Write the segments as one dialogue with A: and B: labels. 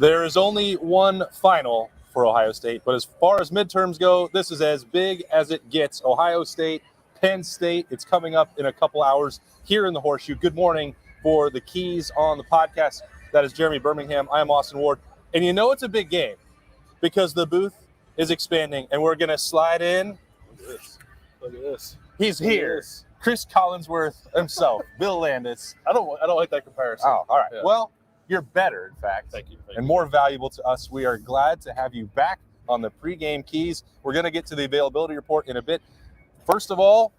A: There is only one final for Ohio State, but as far as midterms go, this is as big as it gets. Ohio State, Penn State, it's coming up in a couple hours here in the Horseshoe. Good morning for the Keys on the podcast. That is Jeremy Birmingham. I am Austin Ward. And you know it's a big game because the booth is expanding, and we're going to slide in.
B: Look at this.
A: He's here. Chris Collinsworth himself, Bill Landis.
B: I don't like that comparison.
A: Oh, all right.
B: Yeah.
A: Well, you're better, in fact.
B: Thank you.
A: And more valuable to us. We are glad to have you back on the pregame Keys. We're going to get to the availability report in a bit. First of all,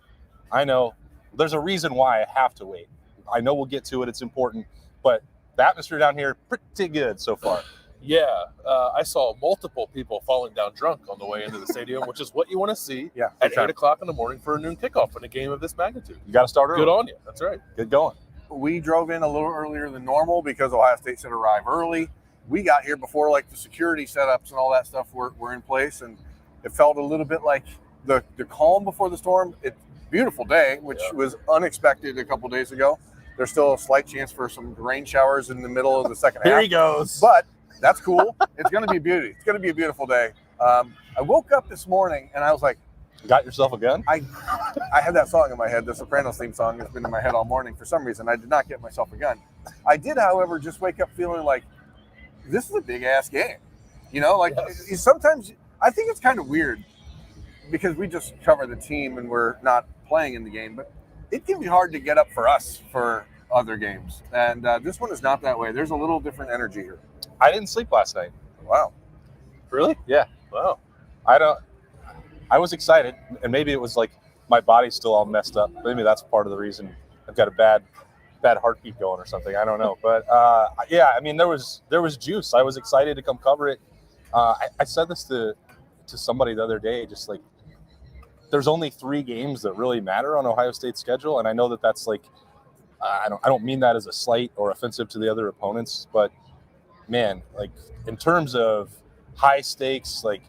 A: I know there's a reason why I have to wait. I know we'll get to it. It's important. But the atmosphere down here, pretty good so far.
B: Yeah, I saw multiple people falling down drunk on the way into the stadium, which is what you want to see at 8 o'clock in the morning for a noon kickoff in a game of this magnitude.
A: You got to start early.
B: Good on you. That's right.
A: Good going.
C: We drove in a little earlier than normal because Ohio State said arrive early. We got here before like the security setups and all that stuff were in place, and it felt a little bit like the calm before the storm. It's a beautiful day, which was unexpected a couple days ago. There's still a slight chance for some rain showers in the middle of the second half.
A: Here he goes.
C: But that's cool. It's going to be beauty. It's going to be a beautiful day. I woke up this morning and I was like,
A: got yourself a gun?
C: I had that song in my head, the Sopranos theme song that's been in my head all morning for some reason. I did not get myself a gun. I did, however, just wake up feeling like this is a big ass game. You know, like sometimes I think it's kind of weird because we just cover the team and we're not playing in the game, but it can be hard to get up for us for other games. And this one is not that way. There's a little different energy here.
A: I didn't sleep last night.
C: Wow.
A: Really? Yeah.
B: Wow.
A: I was excited, and maybe it was like my body's still all messed up. Maybe that's part of the reason I've got a bad heartbeat going or something. I don't know. But yeah, I mean, there was juice. I was excited to come cover it. I said this to somebody the other day, just like there's only 3 games that really matter on Ohio State's schedule, and I know that that's like I don't mean that as a slight or offensive to the other opponents, but man, like in terms of high stakes, like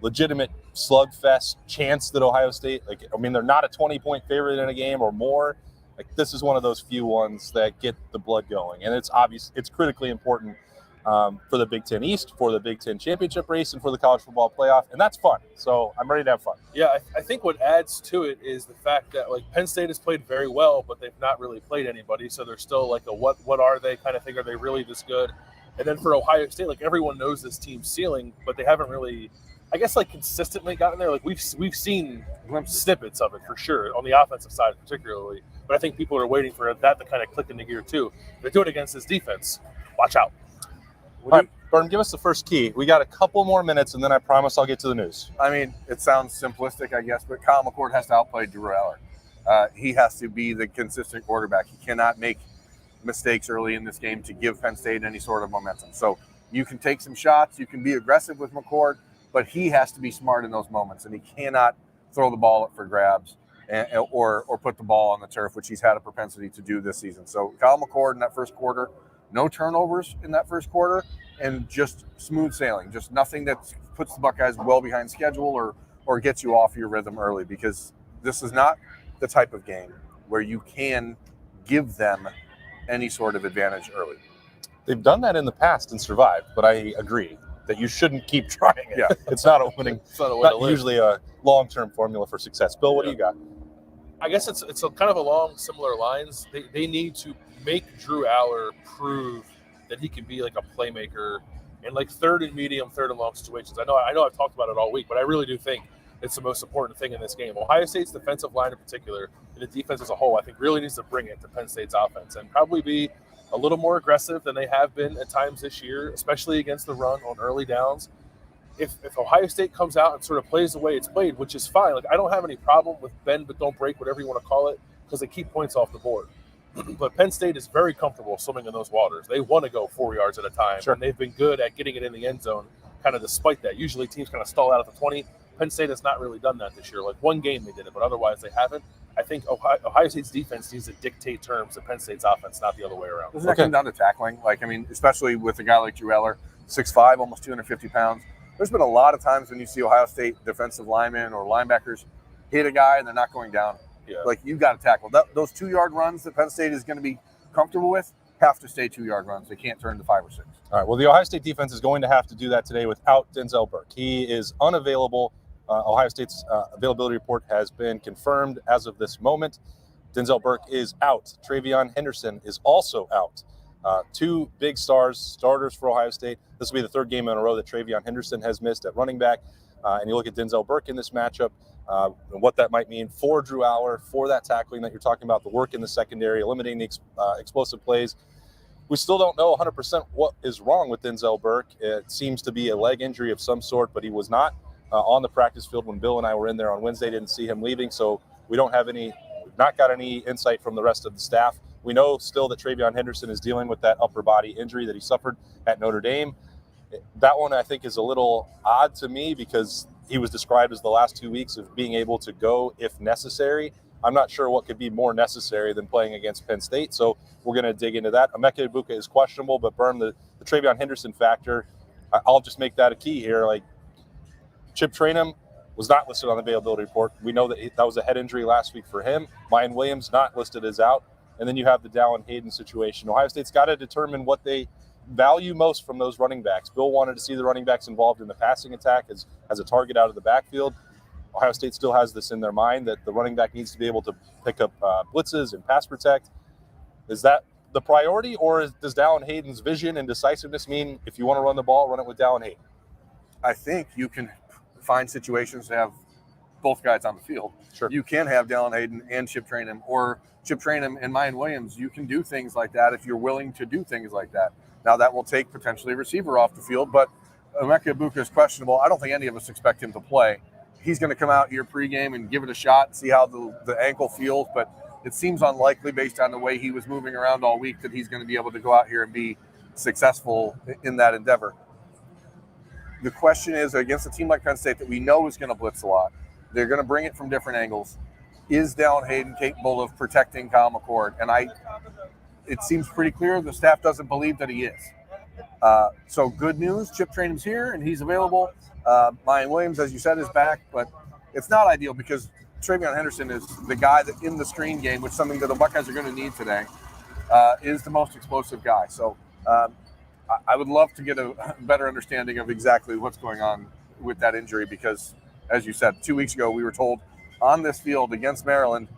A: legitimate slugfest chance that Ohio State, like, I mean, they're not a 20-point favorite in a game or more. Like this is one of those few ones that get the blood going. And it's obvious, it's critically important for the Big Ten East, for the Big Ten championship race, and for the college football playoff. And that's fun. So I'm ready to have fun.
B: Yeah, I think what adds to it is the fact that like Penn State has played very well, but they've not really played anybody. So they're still like a what are they kind of thing. Are they really this good? And then for Ohio State, like everyone knows this team's ceiling, but they haven't really, I guess, like consistently gotten there. Like we've seen snippets of it for sure on the offensive side, particularly. But I think people are waiting for that to kind of click into gear too. If they do it against this defense, watch out.
A: All right, Burn, give us the first key. We got a couple more minutes, and then I promise I'll get to the news.
C: I mean, it sounds simplistic, I guess, but Kyle McCord has to outplay Drew Aller. He has to be the consistent quarterback. He cannot make mistakes early in this game to give Penn State any sort of momentum. So you can take some shots, you can be aggressive with McCord, but he has to be smart in those moments, and he cannot throw the ball up for grabs or put the ball on the turf, which he's had a propensity to do this season. So Kyle McCord in that first quarter, no turnovers in that first quarter, and just smooth sailing, just nothing that puts the Buckeyes well behind schedule or gets you off your rhythm early, because this is not the type of game where you can give them any sort of advantage early.
A: They've done that in the past and survived, but I agree that you shouldn't keep trying it.
C: Yeah.
A: It's not a winning,
B: It's not a way
A: not
B: to live.
A: usually a long-term formula for success. Bill, what do you got?
B: I guess it's a kind of along similar lines. They need to make Drew Aller prove that he can be like a playmaker in like third and medium, third and long situations. I know I've talked about it all week, but I really do think it's the most important thing in this game. Ohio State's defensive line in particular, and the defense as a whole, I think really needs to bring it to Penn State's offense and probably be a little more aggressive than they have been at times this year, especially against the run on early downs. If Ohio State comes out and sort of plays the way it's played, which is fine. Like I don't have any problem with bend but don't break, whatever you want to call it, because they keep points off the board. But Penn State is very comfortable swimming in those waters. They want to go 4 yards at a time, and they've been good at getting it in the end zone, kind of despite that. Usually teams kind of stall out at the 20. Penn State has not really done that this year. Like one game they did it, but otherwise they haven't. I think Ohio State's defense needs to dictate terms to Penn State's offense, not the other way around.
C: Doesn't that come down to tackling? Like, I mean, especially with a guy like Drew Eller, 6'5", almost 250 pounds. There's been a lot of times when you see Ohio State defensive linemen or linebackers hit a guy and they're not going down.
B: Yeah.
C: Like, you got to tackle. Those 2 yard runs that Penn State is going to be comfortable with, have to stay 2-yard runs. They can't turn to 5 or 6.
A: All right. Well, the Ohio State defense is going to have to do that today without Denzel Burke. He is unavailable. Ohio State's availability report has been confirmed as of this moment. Denzel Burke is out. Travion Henderson is also out. 2 big starters for Ohio State. This will be the 3rd game in a row that Travion Henderson has missed at running back. And you look at Denzel Burke in this matchup, and what that might mean for Drew Aller, for that tackling that you're talking about, the work in the secondary, eliminating the explosive plays. We still don't know 100% what is wrong with Denzel Burke. It seems to be a leg injury of some sort, but he was not on the practice field when Bill and I were in there on Wednesday. Didn't see him leaving, so we don't have we've not got any insight from the rest of the staff. We know still that Travion Henderson is dealing with that upper body injury that he suffered at Notre Dame. That one I think is a little odd to me because he was described as the last 2 weeks of being able to go if necessary. I'm not sure what could be more necessary than playing against Penn State, so we're going to dig into that. Emeka Egbuka is questionable, but Berm, the Travion Henderson factor, I'll just make that a key here. Like Chip Traynham was not listed on the availability report. We know that that was a head injury last week for him. Mayan Williams not listed as out. And then you have the Dallin Hayden situation. Ohio State's got to determine what they value most from those running backs. Bill wanted to see the running backs involved in the passing attack as a target out of the backfield. Ohio State still has this in their mind that the running back needs to be able to pick up blitzes and pass protect. Is that the priority, or does Dallin Hayden's vision and decisiveness mean if you want to run the ball, run it with Dallin Hayden?
C: I think you can find situations to have both guys on the field.
A: Sure.
C: You can have Dallin Hayden and Chip Traynham, or Chip Traynham and Mayan Williams. You can do things like that if you're willing to do things like that. Now, that will take potentially a receiver off the field, but Emeka Egbuka is questionable. I don't think any of us expect him to play. He's going to come out here pregame and give it a shot and see how the ankle feels, but it seems unlikely based on the way he was moving around all week that he's going to be able to go out here and be successful in that endeavor. The question is, against a team like Penn State that we know is going to blitz a lot, they're going to bring it from different angles. Is Dallin Hayden capable of protecting Kyle McCord? And it seems pretty clear the staff doesn't believe that he is. So good news, Chip Traynham's here and he's available. Mayan Williams, as you said, is back, but it's not ideal because Travion Henderson is the guy that in the screen game, which is something that the Buckeyes are going to need today, is the most explosive guy. So I would love to get a better understanding of exactly what's going on with that injury because, as you said, 2 weeks ago we were told on this field against Maryland,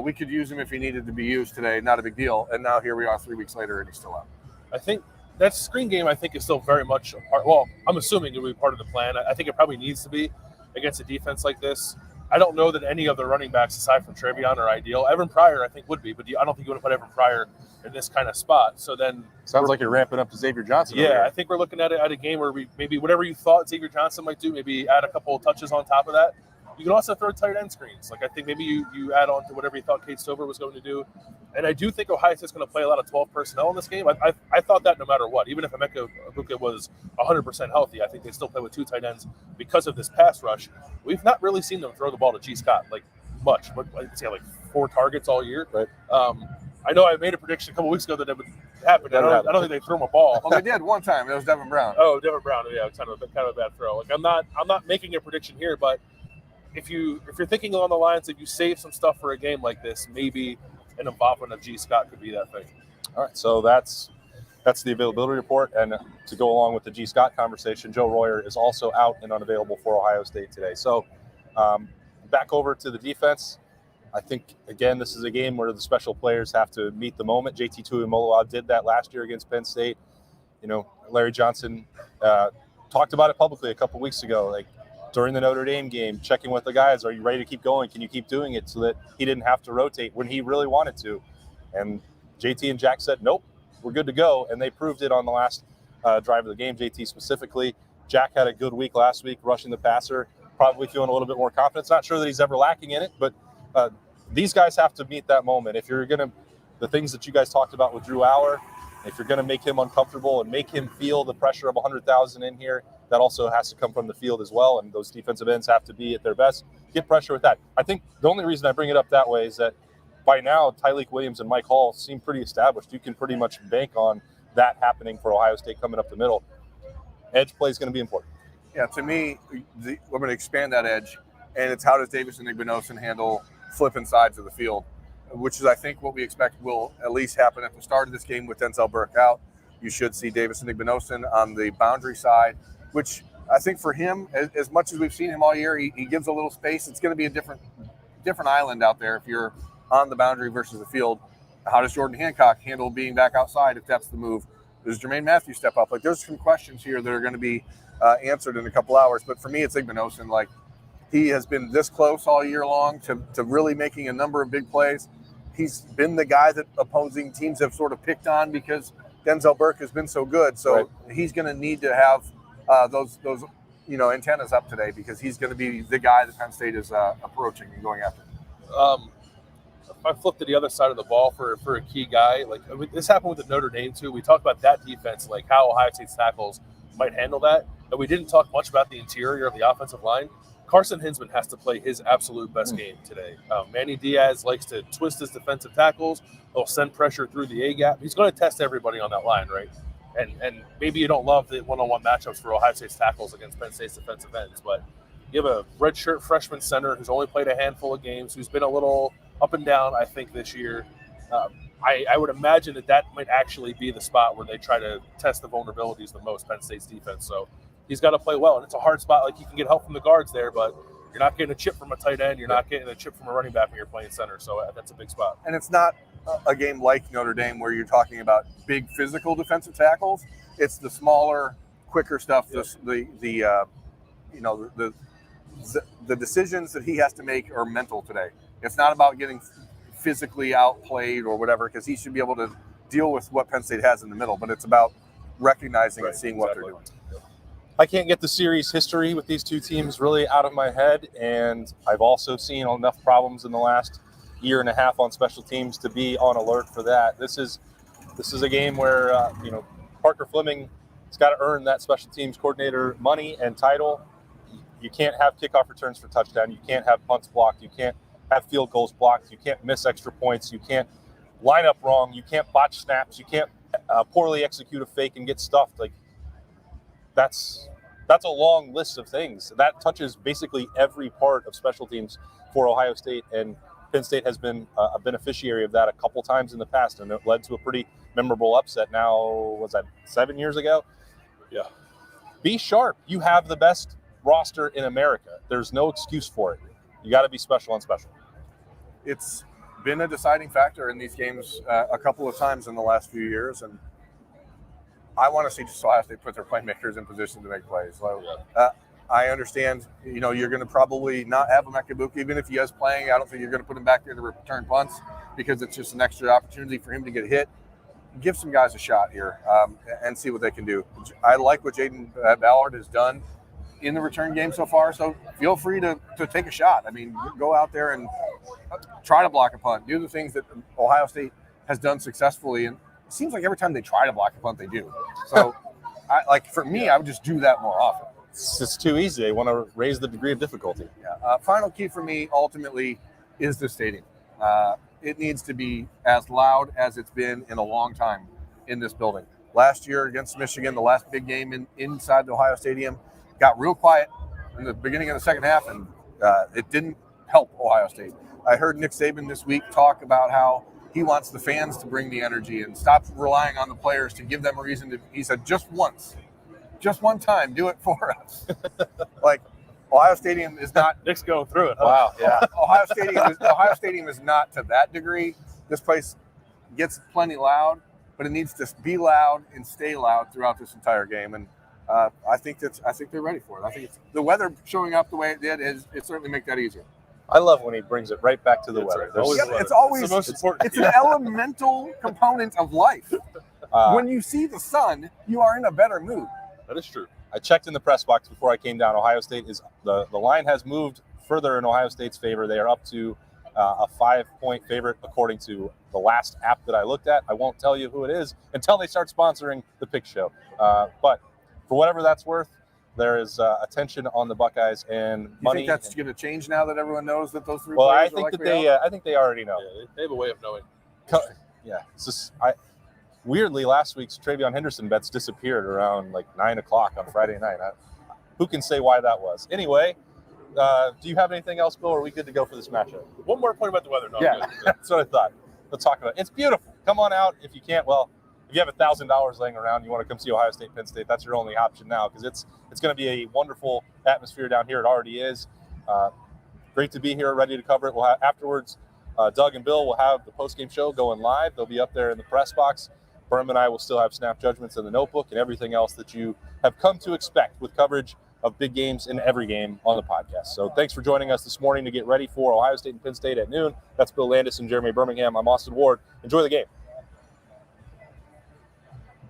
C: we could use him if he needed to be used today, not a big deal. And now here we are 3 weeks later and he's still out.
B: I think that screen game, I think, is still very much a part. Well, I'm assuming it will be part of the plan. I think it probably needs to be against a defense like this. I don't know that any of the running backs aside from Travion are ideal. Evan Pryor, I think, would be, but I don't think you want to put Evan Pryor in this kind of spot. So then
A: sounds like you're ramping up to Xavier Johnson.
B: Yeah, I think we're looking at a game where we maybe whatever you thought Xavier Johnson might do, maybe add a couple of touches on top of that. You can also throw tight end screens. Like I think maybe you add on to whatever you thought Kate Stover was going to do. And I do think Ohio State's going to play a lot of 12 personnel in this game. I thought that no matter what, even if Emeka Egbuka was 100% healthy, I think they still play with 2 tight ends because of this pass rush. We've not really seen them throw the ball to G. Scott like much. But I'd say like 4 targets all year.
A: Right.
B: I know I made a prediction a couple weeks ago that it would happen. I don't think they threw him a ball.
C: Well, they did one time. It was Devin Brown.
B: Oh, Devin Brown. Yeah, kind of a bad throw. Like I'm not making a prediction here, but if you're thinking along the lines that you save some stuff for a game like this, maybe an involvement of G. Scott could be that thing. All
A: right, so that's the availability report. And to go along with the G. Scott conversation, Joe Royer is also out and unavailable for Ohio State today. So back over to the defense. I think, again, this is a game where the special players have to meet the moment. JT Tuimoloau did that last year against Penn State. You know, Larry Johnson talked about it publicly a couple weeks ago, like during the Notre Dame game, checking with the guys, are you ready to keep going? Can you keep doing it? So that he didn't have to rotate when he really wanted to. And JT and Jack said, nope, we're good to go. And they proved it on the last drive of the game, JT specifically. Jack had a good week last week rushing the passer, probably feeling a little bit more confident. Not sure that he's ever lacking in it, but these guys have to meet that moment. If you're going to, the things that you guys talked about with Drew Aller, if you're going to make him uncomfortable and make him feel the pressure of 100,000 in here, that also has to come from the field as well. And those defensive ends have to be at their best. Get pressure with that. I think the only reason I bring it up that way is that by now, Tyleik Williams and Mike Hall seem pretty established. You can pretty much bank on that happening for Ohio State coming up the middle. Edge play is going to be important.
C: Yeah, to me, we're going to expand that edge, and it's how does Davison Igbinosun handle flipping sides of the field. which is, I think, what we expect will at least happen at the start of this game with Denzel Burke out. You should see Davison Igbinosun on the boundary side, which I think for him, as much as we've seen him all year, he gives a little space. It's going to be a different island out there if you're on the boundary versus the field. How does Jordan Hancock handle being back outside if that's the move? Does Jermaine Matthews step up? Like, there's some questions here that are going to be answered in a couple hours. But for me, it's Igbinosun. Like, he has been this close all year long to really making a number of big plays. He's been the guy that opposing teams have sort of picked on because Denzel Burke has been so good. So he's going to need to have those antennas up today because he's going to be the guy that Penn State is approaching and going after.
B: If I flip to the other side of the ball for a key guy, this happened with the Notre Dame too. We talked about that defense, like how Ohio State's tackles might handle that, but we didn't talk much about the interior of the offensive line. Carson Hinsman has to play his absolute best game today. Manny Diaz likes to twist his defensive tackles. He'll send pressure through the A-gap. He's going to test everybody on that line, right? And maybe you don't love the one-on-one matchups for Ohio State's tackles against Penn State's defensive ends, but you have a redshirt freshman center who's only played a handful of games, who's been a little up and down, I think, this year. I would imagine that might actually be the spot where they try to test the vulnerabilities the most, Penn State's defense. So he's got to play well, and it's a hard spot. Like, you can get help from the guards there, but you're not getting a chip from a tight end. You're not getting a chip from a running back when you're playing center. So that's a big spot.
C: And it's not a game like Notre Dame where you're talking about big physical defensive tackles. It's the smaller, quicker stuff. Yep. The decisions that he has to make are mental today. It's not about getting physically outplayed or whatever, because he should be able to deal with what Penn State has in the middle. But it's about recognizing and seeing what they're doing.
A: I can't get the series history with these two teams really out of my head, and I've also seen enough problems in the last year and a half on special teams to be on alert for that. This is a game where Parker Fleming has got to earn that special teams coordinator money and title. You can't have kickoff returns for touchdown. You can't have punts blocked. You can't have field goals blocked. You can't miss extra points. You can't line up wrong. You can't botch snaps. You can't poorly execute a fake and get stuffed. Like, that's a long list of things. That touches basically every part of special teams for Ohio State, and Penn State has been a beneficiary of that a couple times in the past, and it led to a pretty memorable upset now, was that 7 years ago?
B: Yeah.
A: Be sharp. You have the best roster in America. There's no excuse for it. You got to be special on special.
C: It's been a deciding factor in these games a couple of times in the last few years, and I want to see just Ohio State put their playmakers in position to make plays. So, I understand, you're going to probably not have a Mekabuka, even if he is playing. I don't think you're going to put him back there to return punts because it's just an extra opportunity for him to get hit. Give some guys a shot here and see what they can do. I like what Jaden Ballard has done in the return game so far, so feel free to take a shot. I mean, go out there and try to block a punt. Do the things that Ohio State has done successfully, and it seems like every time they try to block a punt, they do. So, for me, I would just do that more often.
A: It's too easy. They want to raise the degree of difficulty.
C: Yeah. Final key for me, ultimately, is the stadium. It needs to be as loud as it's been in a long time in this building. Last year against Michigan, the last big game inside the Ohio Stadium, got real quiet in the beginning of the second half, and it didn't help Ohio State. I heard Nick Saban this week talk about how he wants the fans to bring the energy and stop relying on the players to give them a reason to. He said, just one time, do it for us. Ohio Stadium is not.
B: Nick's going through it. Huh?
A: Wow, yeah.
C: Ohio Stadium is not to that degree. This place gets plenty loud, but it needs to be loud and stay loud throughout this entire game. And I think they're ready for it. I think the weather showing up the way it did it certainly make that easier.
A: I love when he brings it right back to the weather.
C: Right. It's always
B: the most important.
C: It's an elemental component of life. When you see the sun, you are in a better mood.
B: That is true.
A: I checked in the press box before I came down. Ohio State is the line has moved further in Ohio State's favor. They are up to a 5-point favorite according to the last app that I looked at. I won't tell you who it is until they start sponsoring the pick show. But for whatever that's worth, there is attention on the Buckeyes and money.
C: You think that's going to change now that everyone knows that those three?
A: Well,
C: players
A: I think they already know.
B: Yeah, they have a way of knowing.
A: Yeah, it's just weirdly, last week's Travion Henderson bets disappeared around 9 o'clock on Friday night. Who can say why that was? Anyway, Do you have anything else, Bill, or are we good to go for this matchup?
B: One more point about the weather. No,
A: Yeah, that's what I thought. Let's talk about it. It's beautiful. Come on out. If you can't, well, if you have $1,000 laying around, you want to come see Ohio State, Penn State, that's your only option now, because it's going to be a wonderful atmosphere down here. It already is. Great to be here, ready to cover it. We'll have, afterwards, Doug and Bill will have the postgame show going live. They'll be up there in the press box. Berm and I will still have snap judgments in the notebook and everything else that you have come to expect with coverage of big games in every game on the podcast. So thanks for joining us this morning to get ready for Ohio State and Penn State at noon. That's Bill Landis and Jeremy Birmingham. I'm Austin Ward. Enjoy the game.